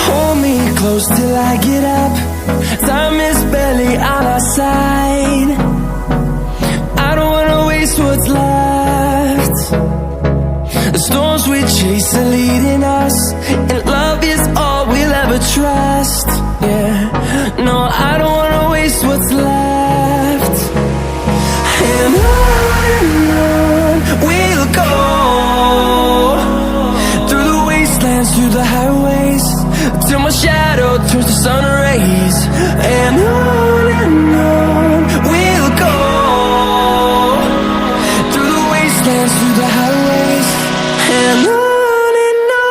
Hold me close till I get up. Time is barely on our side. I don't wanna waste what's left. The storms we chase are leading us, and love is all we'll ever trust. Yeah, no, I don't wanna waste what's left. And on we'll go, through the wastelands, through the highways, till my shadow turns to sun rays. And on we'll go, through the wastelands, through the highways, and on we'll go.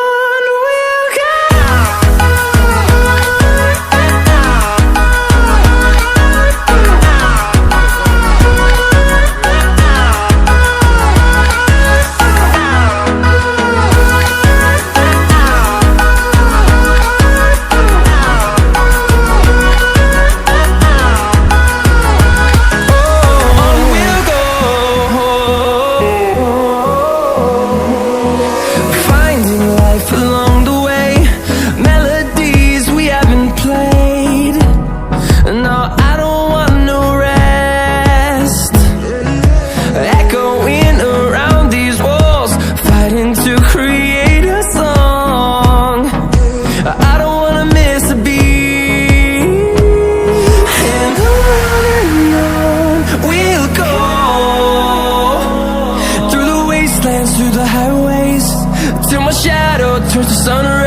Through the highways, till my shadow turns to sun.